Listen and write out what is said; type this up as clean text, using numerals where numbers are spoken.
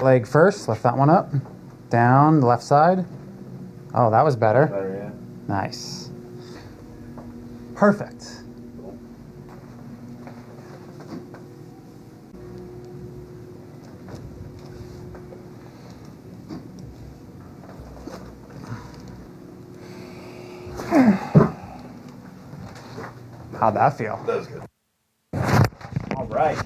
right leg first. Lift that one up. Down the left side. Oh, that was better. Better, yeah. Nice. Perfect. How'd that feel? That was good. All right.